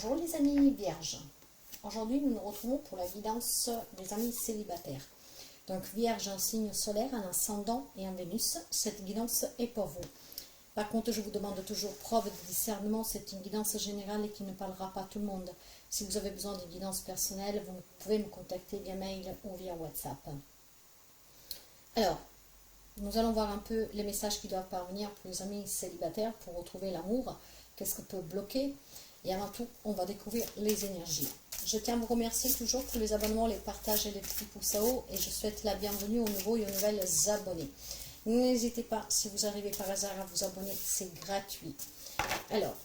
Bonjour les amis vierges. Aujourd'hui nous nous retrouvons pour la guidance des amis célibataires. Donc vierge, un signe solaire, un ascendant et un Vénus, cette guidance est pour vous. Par contre je vous demande toujours preuve de discernement, c'est une guidance générale et qui ne parlera pas à tout le monde. Si vous avez besoin de guidance personnelle, vous pouvez me contacter via mail ou via WhatsApp. Alors, nous allons voir un peu les messages qui doivent parvenir pour les amis célibataires pour retrouver l'amour. Qu'est-ce que peut bloquer? Et avant tout, on va découvrir les énergies. Je tiens à vous remercier toujours pour les abonnements, les partages et les petits pouces à haut. Et je souhaite la bienvenue aux nouveaux et aux nouvelles abonnés. N'hésitez pas, si vous arrivez par hasard à vous abonner, c'est gratuit. Alors,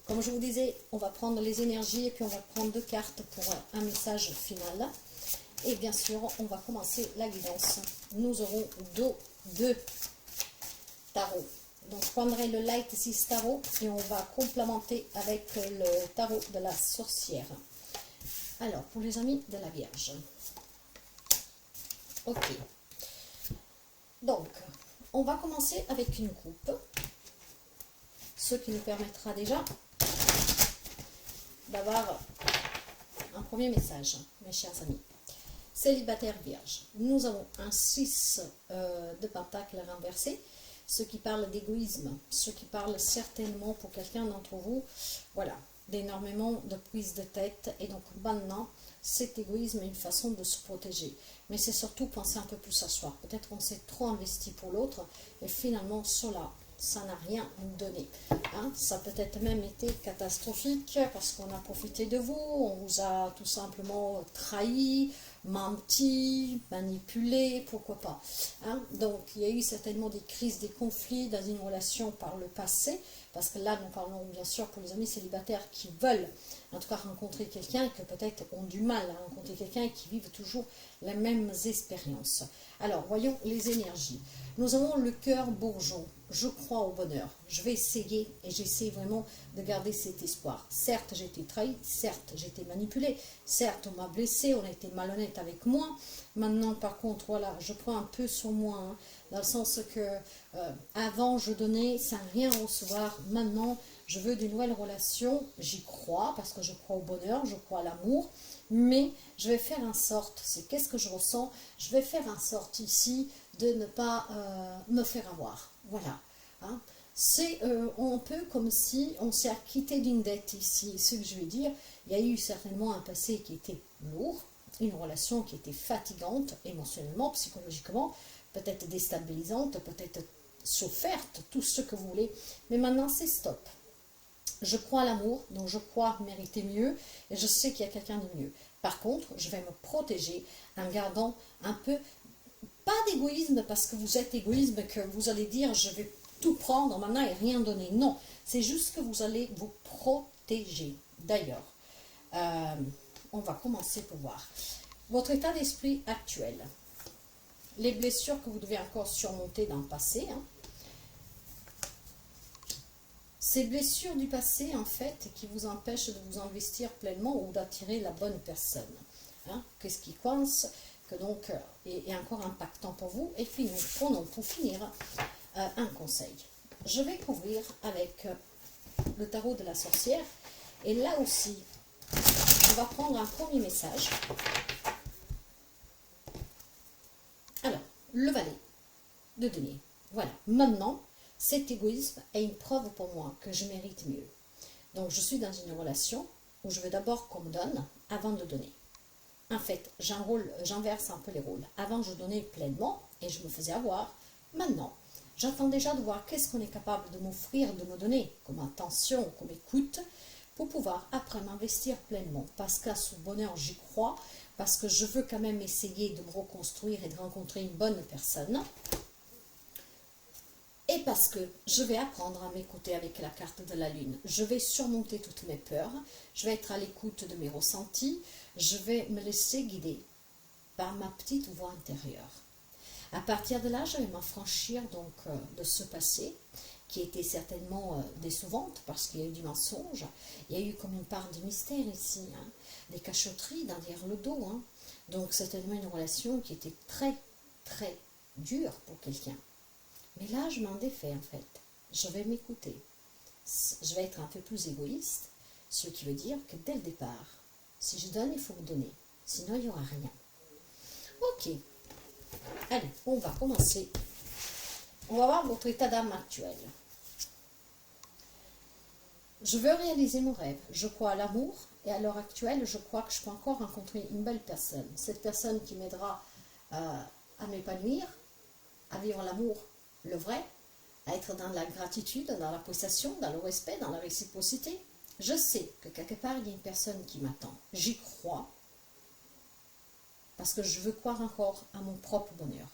comme je vous disais, on va prendre les énergies et puis on va prendre 2 cartes pour un message final. Et bien sûr, on va commencer la guidance. Nous aurons deux tarots. Donc, je prendrai le Light 6 tarot et on va complémenter avec le tarot de la sorcière. Alors, pour les amis de la Vierge. Ok. Donc, on va commencer avec une coupe. Ce qui nous permettra déjà d'avoir un premier message, mes chers amis. Célibataire Vierge. Nous avons un 6 de pentacles renversé. Ce qui parle d'égoïsme, ce qui parle certainement pour quelqu'un d'entre vous, voilà, d'énormément de prise de tête. Et donc maintenant, cet égoïsme est une façon de se protéger. Mais c'est surtout penser un peu plus à soi. Peut-être qu'on s'est trop investi pour l'autre et finalement cela, ça n'a rien donné. Hein? Ça peut être même été catastrophique parce qu'on a profité de vous, on vous a tout simplement trahi, menti, manipulé, pourquoi pas. Hein? Donc il y a eu certainement des crises, des conflits dans une relation par le passé, parce que là nous parlons bien sûr pour les amis célibataires qui veulent en tout cas rencontrer quelqu'un et que peut-être ont du mal à rencontrer quelqu'un et qui vivent toujours les mêmes expériences. Alors voyons les énergies. Nous avons le cœur bourgeon. Je crois au bonheur. Je vais essayer et j'essaie vraiment de garder cet espoir. Certes, j'ai été trahi, certes, j'ai été manipulée, certes, on m'a blessé, on a été malhonnête avec moi. Maintenant, par contre, voilà, je prends un peu sur moi, hein, dans le sens que avant, je donnais sans rien recevoir. Maintenant, je veux de nouvelles relations. J'y crois parce que je crois au bonheur, je crois à l'amour. Mais je vais faire en sorte, c'est qu'est-ce que je ressens, je vais faire en sorte ici de ne pas me faire avoir. Voilà. Hein. C'est un peu comme si on s'est acquitté d'une dette ici. Ce que je veux dire, il y a eu certainement un passé qui était lourd, une relation qui était fatigante émotionnellement, psychologiquement, peut-être déstabilisante, peut-être soufferte, tout ce que vous voulez. Mais maintenant, c'est stop. Je crois à l'amour, donc je crois mériter mieux, et je sais qu'il y a quelqu'un de mieux. Par contre, je vais me protéger en gardant un peu, pas d'égoïsme parce que vous êtes égoïsme, que vous allez dire je vais tout prendre maintenant et rien donner. Non, c'est juste que vous allez vous protéger. D'ailleurs, on va commencer pour voir votre état d'esprit actuel. Les blessures que vous devez encore surmonter dans le passé, hein. Ces blessures du passé, en fait, qui vous empêchent de vous investir pleinement ou d'attirer la bonne personne. Hein? Qu'est-ce qui coince, que donc est encore impactant pour vous. Et puis, nous prenons pour finir un conseil. Je vais couvrir avec le tarot de la sorcière. Et là aussi, on va prendre un premier message. Alors, le valet de denier. Voilà, maintenant, cet égoïsme est une preuve pour moi que je mérite mieux. Donc je suis dans une relation où je veux d'abord qu'on me donne avant de donner. En fait, j'inverse un peu les rôles. Avant, je donnais pleinement et je me faisais avoir. Maintenant, j'attends déjà de voir qu'est-ce qu'on est capable de m'offrir, de me donner comme attention, comme écoute, pour pouvoir après m'investir pleinement. Parce qu'à ce bonheur, j'y crois, parce que je veux quand même essayer de me reconstruire et de rencontrer une bonne personne. Et parce que je vais apprendre à m'écouter avec la carte de la lune. Je vais surmonter toutes mes peurs. Je vais être à l'écoute de mes ressentis. Je vais me laisser guider par ma petite voix intérieure. À partir de là, je vais m'affranchir donc de ce passé qui était certainement décevante parce qu'il y a eu du mensonge. Il y a eu comme une part de mystère ici, hein, des cachotteries derrière le dos. Hein. Donc certainement une relation qui était très, très dure pour quelqu'un. Mais là, je m'en défais en fait. Je vais m'écouter. Je vais être un peu plus égoïste. Ce qui veut dire que dès le départ, si je donne, il faut me donner. Sinon, il n'y aura rien. Ok. Allez, on va commencer. On va voir votre état d'âme actuel. Je veux réaliser mon rêve. Je crois à l'amour et à l'heure actuelle, je crois que je peux encore rencontrer une belle personne. Cette personne qui m'aidera à m'épanouir, à vivre l'amour, le vrai, à être dans la gratitude, dans l'appréciation, dans le respect, dans la réciprocité. Je sais que quelque part, il y a une personne qui m'attend. J'y crois parce que je veux croire encore à mon propre bonheur,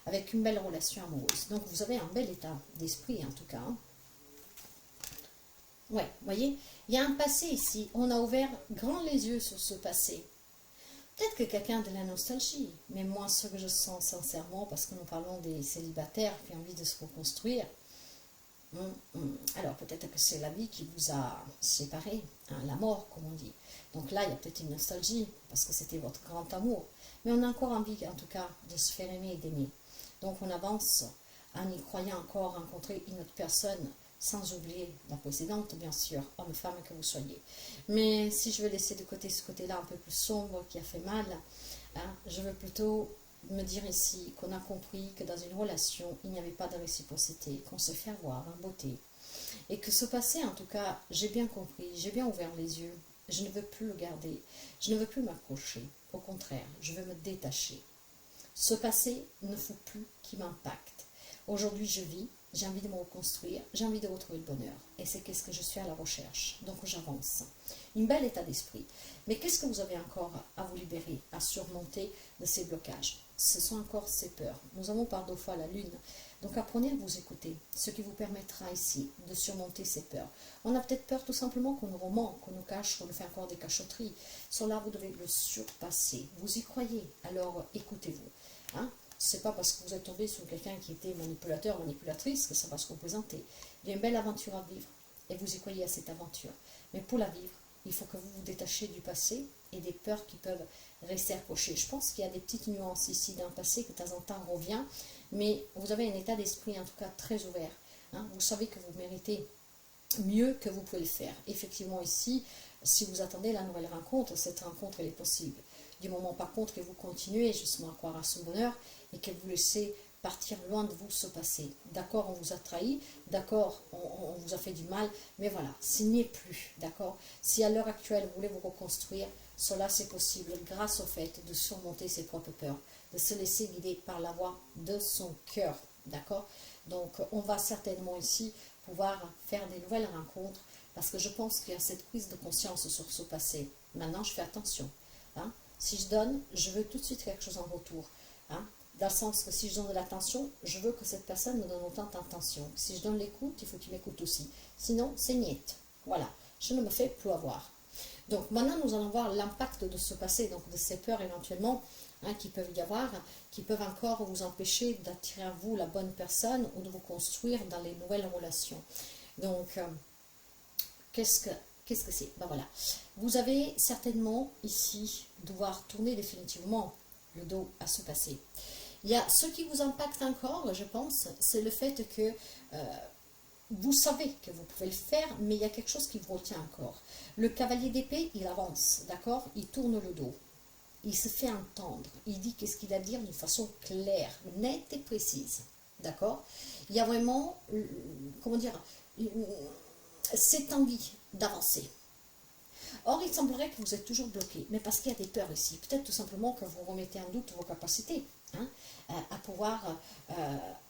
avec une belle relation amoureuse. Donc, vous avez un bel état d'esprit, en tout cas. Ouais, vous voyez, il y a un passé ici. On a ouvert grand les yeux sur ce passé. Peut-être que quelqu'un a de la nostalgie, mais moi, ce que je sens sincèrement, parce que nous parlons des célibataires qui ont envie de se reconstruire, alors peut-être que c'est la vie qui vous a séparés, hein, la mort, comme on dit. Donc là, il y a peut-être une nostalgie, parce que c'était votre grand amour. Mais on a encore envie, en tout cas, de se faire aimer et d'aimer. Donc on avance en y croyant encore rencontrer une autre personne, sans oublier la précédente, bien sûr, homme-femme que vous soyez. Mais si je veux laisser de côté ce côté-là un peu plus sombre qui a fait mal, hein, je veux plutôt me dire ici qu'on a compris que dans une relation, il n'y avait pas de réciprocité, qu'on se fait avoir en beauté. Et que ce passé, en tout cas, j'ai bien compris, j'ai bien ouvert les yeux. Je ne veux plus le garder, je ne veux plus m'accrocher. Au contraire, je veux me détacher. Ce passé ne faut plus qu'il m'impacte. Aujourd'hui, je vis, j'ai envie de me reconstruire, j'ai envie de retrouver le bonheur. Et c'est qu'est-ce que je suis à la recherche. Donc j'avance. Une belle état d'esprit. Mais qu'est-ce que vous avez encore à vous libérer, à surmonter de ces blocages? Ce sont encore ces peurs. Nous avons par 2 fois la lune. Donc apprenez à vous écouter, ce qui vous permettra ici de surmonter ces peurs. On a peut-être peur tout simplement qu'on nous ment, qu'on nous cache, qu'on nous fait encore des cachotteries. Cela, vous devez le surpasser. Vous y croyez, alors écoutez-vous. Hein? C'est pas parce que vous êtes tombé sur quelqu'un qui était manipulateur, manipulatrice, que ça va se représenter. Il y a une belle aventure à vivre, et vous y croyez à cette aventure. Mais pour la vivre, il faut que vous vous détachiez du passé et des peurs qui peuvent rester accrochées. Je pense qu'il y a des petites nuances ici d'un passé qui de temps en temps revient, mais vous avez un état d'esprit en tout cas très ouvert. Hein? Vous savez que vous méritez mieux que vous pouvez le faire. Effectivement ici, si vous attendez la nouvelle rencontre, cette rencontre elle est possible. Du moment par contre que vous continuez justement à croire à ce bonheur et que vous laissez partir loin de vous ce passé. D'accord, on vous a trahi, d'accord, on vous a fait du mal, mais voilà, s'il n'y est plus, d'accord. Si à l'heure actuelle vous voulez vous reconstruire, cela c'est possible grâce au fait de surmonter ses propres peurs, de se laisser guider par la voix de son cœur, d'accord. Donc on va certainement ici pouvoir faire des nouvelles rencontres parce que je pense qu'il y a cette prise de conscience sur ce passé. Maintenant je fais attention, hein. Si je donne, je veux tout de suite quelque chose en retour. Hein? Dans le sens que si je donne de l'attention, je veux que cette personne me donne autant d'attention. Si je donne l'écoute, il faut qu'il m'écoute aussi. Sinon, c'est niette. Voilà, je ne me fais plus avoir. Donc maintenant, nous allons voir l'impact de ce passé, donc de ces peurs éventuellement hein, qui peuvent y avoir, qui peuvent encore vous empêcher d'attirer à vous la bonne personne ou de vous construire dans les nouvelles relations. Donc, qu'est-ce que c'est? Ben voilà. Vous avez certainement ici devoir tourner définitivement le dos à ce passé. Il y a ce qui vous impacte encore, je pense, c'est le fait que vous savez que vous pouvez le faire, mais il y a quelque chose qui vous retient encore. Le cavalier d'épée, il avance, d'accord? Il tourne le dos. Il se fait entendre. Il dit qu'est-ce qu'il a à dire d'une façon claire, nette et précise. D'accord? Il y a vraiment, comment dire, cette envie d'avancer. Or, il semblerait que vous êtes toujours bloqué, mais parce qu'il y a des peurs ici. Peut-être tout simplement que vous remettez en doute vos capacités hein, à pouvoir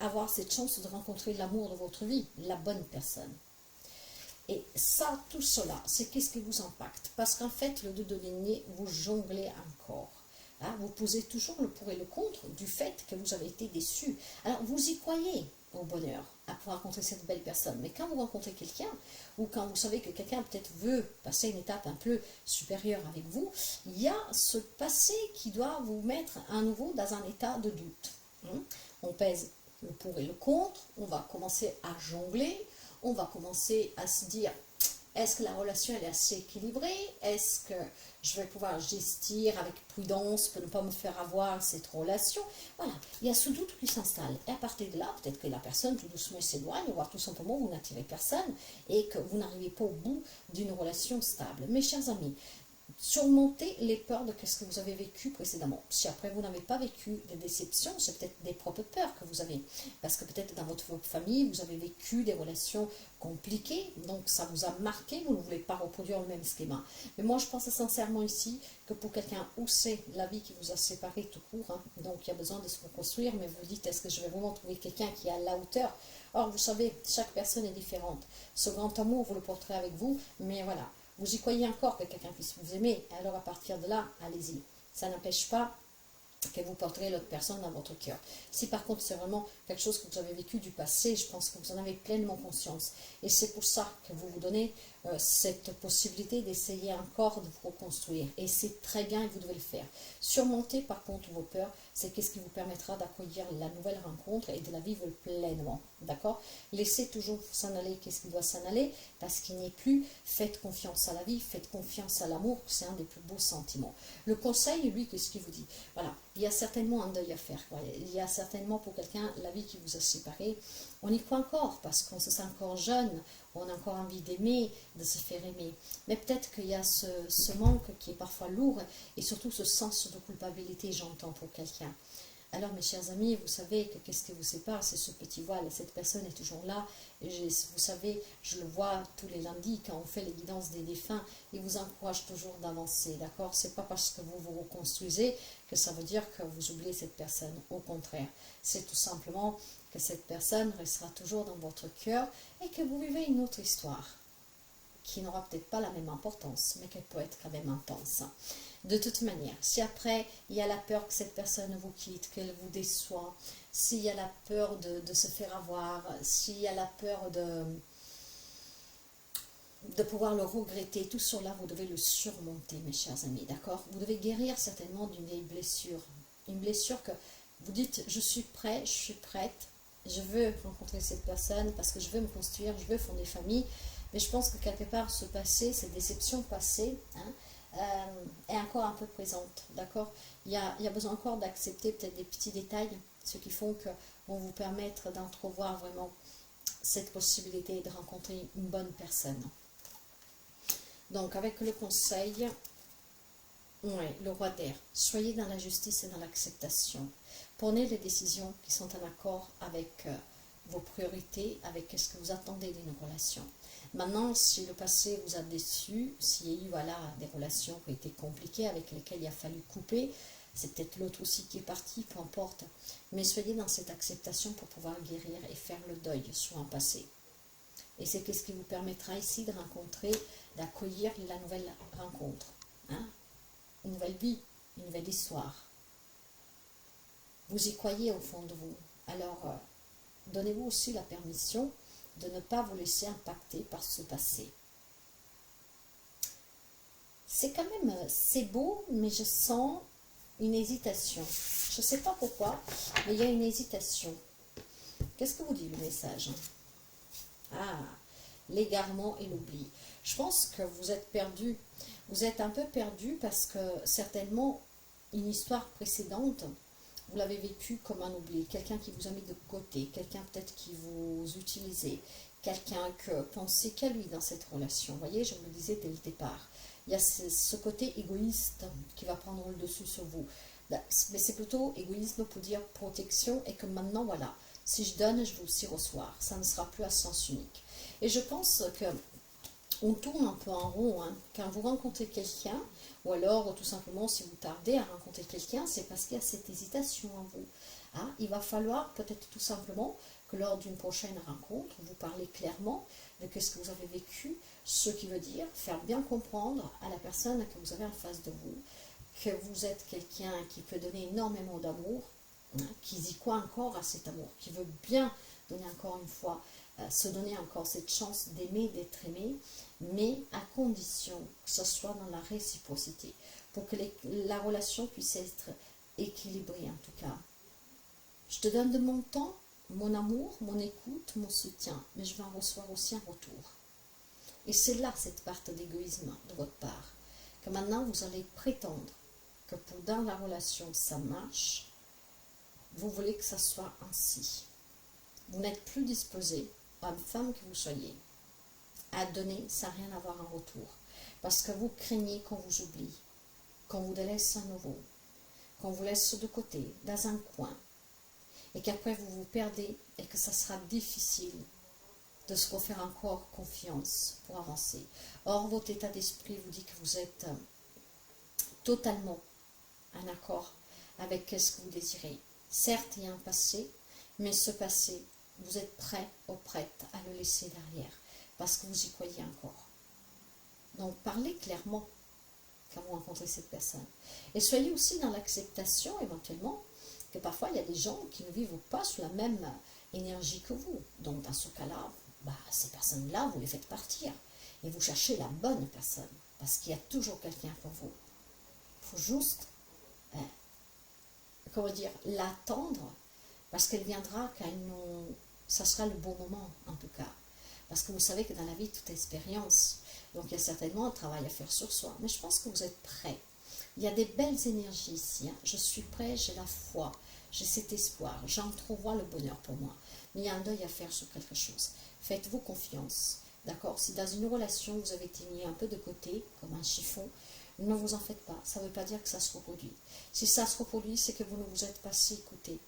avoir cette chance de rencontrer l'amour de votre vie, la bonne personne. Et ça, tout cela, c'est qu'est-ce qui vous impacte? Parce qu'en fait, le 2 de denier, vous jonglez encore. Hein, vous posez toujours le pour et le contre du fait que vous avez été déçu. Alors, vous y croyez au bonheur, à pouvoir rencontrer cette belle personne. Mais quand vous rencontrez quelqu'un, ou quand vous savez que quelqu'un peut-être veut passer une étape un peu supérieure avec vous, il y a ce passé qui doit vous mettre à nouveau dans un état de doute. On pèse le pour et le contre, on va commencer à jongler, on va commencer à se dire Est-ce que la relation elle est assez équilibrée? Est-ce que je vais pouvoir gestir avec prudence pour ne pas me faire avoir cette relation? Voilà, il y a ce doute qui s'installe. Et à partir de là, peut-être que la personne tout doucement s'éloigne, voire tout simplement vous n'attirez personne et que vous n'arrivez pas au bout d'une relation stable. Mes chers amis, surmonter les peurs de ce que vous avez vécu précédemment. Si après vous n'avez pas vécu des déceptions, c'est peut-être des propres peurs que vous avez. Parce que peut-être dans votre famille, vous avez vécu des relations compliquées, donc ça vous a marqué, vous ne voulez pas reproduire le même schéma. Mais moi je pense sincèrement ici que pour quelqu'un où c'est la vie qui vous a séparé tout court, hein, donc il y a besoin de se reconstruire, mais vous dites est-ce que je vais vraiment trouver quelqu'un qui est à la hauteur? Or vous savez, chaque personne est différente. Ce grand amour, vous le porterez avec vous, mais voilà. Vous y croyez encore que quelqu'un puisse vous aimer, alors à partir de là, allez-y. Ça n'empêche pas que vous porterez l'autre personne dans votre cœur. Si par contre c'est vraiment quelque chose que vous avez vécu du passé, je pense que vous en avez pleinement conscience. Et c'est pour ça que vous vous donnez cette possibilité d'essayer encore de vous reconstruire. Et c'est très bien et vous devez le faire. Surmonter par contre vos peurs, c'est qu'est-ce qui vous permettra d'accueillir la nouvelle rencontre et de la vivre pleinement. D'accord? Laissez toujours s'en aller qu'est-ce qui doit s'en aller, parce qu'il n'est plus. Faites confiance à la vie, faites confiance à l'amour, c'est un des plus beaux sentiments. Le conseil, lui, qu'est-ce qu'il vous dit? Voilà, il y a certainement un deuil à faire. Il y a certainement pour quelqu'un la vie qui vous a séparé. On y croit encore parce qu'on se sent encore jeune, on a encore envie d'aimer, de se faire aimer. Mais peut-être qu'il y a ce manque qui est parfois lourd et surtout ce sens de culpabilité, j'entends, pour quelqu'un. Alors mes chers amis, vous savez que qu'est-ce qui vous sépare, c'est ce petit voile. Cette personne est toujours là. Et vous savez, je le vois tous les lundis quand on fait les guidances des défunts. Il vous encourage toujours d'avancer, d'accord? C'est pas parce que vous vous reconstruisez que ça veut dire que vous oubliez cette personne. Au contraire, c'est tout simplement que cette personne restera toujours dans votre cœur et que vous vivez une autre histoire qui n'aura peut-être pas la même importance, mais qu'elle peut être quand même intense. De toute manière, si après il y a la peur que cette personne vous quitte, qu'elle vous déçoit, s'il y a la peur de se faire avoir, s'il y a la peur de pouvoir le regretter, tout cela vous devez le surmonter mes chers amis, d'accord? Vous devez guérir certainement d'une vieille blessure, une blessure que vous dites je suis prêt, je suis prête, je veux rencontrer cette personne parce que je veux me construire, je veux fonder famille, mais je pense que quelque part ce passé, cette déception passée, est encore un peu présente, d'accord? Il y a besoin encore d'accepter peut-être des petits détails, ce qui font que vont vous permettre d'entrevoir vraiment cette possibilité de rencontrer une bonne personne. Donc avec le conseil, ouais, le roi d'air, soyez dans la justice et dans l'acceptation. Prenez les décisions qui sont en accord avec vos priorités, avec ce que vous attendez d'une relation. Maintenant, si le passé vous a déçu, s'il y a eu voilà, des relations qui ont été compliquées, avec lesquelles il a fallu couper, c'est peut-être l'autre aussi qui est parti, peu importe. Mais soyez dans cette acceptation pour pouvoir guérir et faire le deuil sur un passé. Et c'est ce qui vous permettra ici de rencontrer, d'accueillir la nouvelle rencontre. Hein? Une nouvelle vie, une nouvelle histoire. Vous y croyez au fond de vous. Alors, donnez-vous aussi la permission de ne pas vous laisser impacter par ce passé. C'est quand même, c'est beau, mais je sens une hésitation. Je ne sais pas pourquoi, mais il y a une hésitation. Qu'est-ce que vous dit le message? Ah, l'égarement et l'oubli. Je pense que vous êtes perdu. Vous êtes un peu perdu parce que certainement, une histoire précédente, vous l'avez vécu comme un oubli, quelqu'un qui vous a mis de côté, quelqu'un peut-être qui vous utilisait, quelqu'un que pensait qu'à lui dans cette relation. Vous voyez, je vous le disais dès le départ. Il y a ce côté égoïste qui va prendre le dessus sur vous. Mais c'est plutôt égoïsme pour dire protection et que maintenant, voilà, si je donne, je vais aussi recevoir. Ça ne sera plus à sens unique. Et je pense que on tourne un peu en rond. Hein. Quand vous rencontrez quelqu'un, ou alors tout simplement si vous tardez à rencontrer quelqu'un, c'est parce qu'il y a cette hésitation en vous. Hein. Il va falloir peut-être tout simplement que lors d'une prochaine rencontre, vous parlez clairement de ce que vous avez vécu, ce qui veut dire faire bien comprendre à la personne que vous avez en face de vous que vous êtes quelqu'un qui peut donner énormément d'amour, hein, qui y croit encore à cet amour, qui veut bien donner encore une fois, se donner encore cette chance d'aimer, d'être aimé, mais à condition que ce soit dans la réciprocité, pour que la relation puisse être équilibrée en tout cas. Je te donne de mon temps, mon amour, mon écoute, mon soutien, mais je vais en recevoir aussi un retour. Et c'est là cette part d'égoïsme de votre part. Que maintenant vous allez prétendre que pour dans la relation ça marche, vous voulez que ça soit ainsi. Vous n'êtes plus disposé, homme, femme que vous soyez, à donner sans rien avoir en retour. Parce que vous craignez qu'on vous oublie, qu'on vous délaisse à nouveau, qu'on vous laisse de côté, dans un coin, et qu'après vous vous perdez et que ça sera difficile de se refaire encore confiance pour avancer. Or, votre état d'esprit vous dit que vous êtes totalement en accord avec ce que vous désirez. Certes, il y a un passé, mais ce passé, vous êtes prêt ou prête à le laisser derrière, parce que vous y croyez encore. Donc, parlez clairement quand vous rencontrez cette personne. Et soyez aussi dans l'acceptation, éventuellement, que parfois, il y a des gens qui ne vivent pas sous la même énergie que vous. Donc, dans ce cas-là, ces personnes-là, vous les faites partir. Et vous cherchez la bonne personne, parce qu'il y a toujours quelqu'un pour vous. Il faut juste, l'attendre, parce qu'elle viendra quand ça sera le bon moment, en tout cas. Parce que vous savez que dans la vie, toute expérience. Donc, il y a certainement un travail à faire sur soi. Mais je pense que vous êtes prêts. Il y a des belles énergies ici. Je suis prêt, j'ai la foi, j'ai cet espoir. J'entrevois le bonheur pour moi. Mais il y a un deuil à faire sur quelque chose. Faites-vous confiance. D'accord? Si dans une relation, vous avez été mis un peu de côté, comme un chiffon, ne vous en faites pas. Ça ne veut pas dire que ça se reproduit. Si ça se reproduit, c'est que vous ne vous êtes pas assez écouté.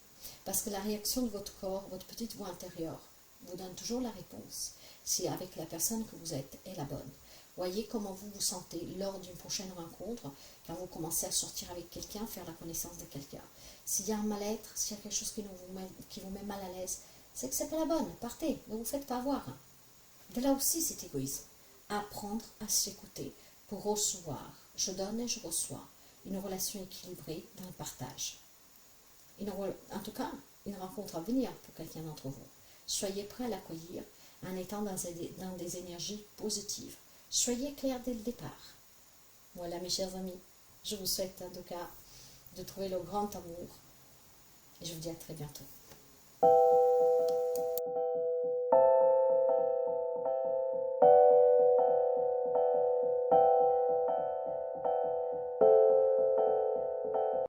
Parce que la réaction de votre corps, votre petite voix intérieure, vous donne toujours la réponse. Si avec la personne que vous êtes est la bonne. Voyez comment vous vous sentez lors d'une prochaine rencontre, quand vous commencez à sortir avec quelqu'un, faire la connaissance de quelqu'un. S'il y a un mal-être, s'il y a quelque chose qui vous met mal à l'aise, c'est que c'est pas la bonne. Partez, ne vous faites pas avoir. De là aussi, c'est égoïsme. Apprendre à s'écouter pour recevoir. Je donne et je reçois. Une relation équilibrée dans le partage. En tout cas, une rencontre à venir pour quelqu'un d'entre vous. Soyez prêts à l'accueillir en étant dans des énergies positives. Soyez clairs dès le départ. Voilà, mes chers amis, je vous souhaite en tout cas de trouver le grand amour et je vous dis à très bientôt.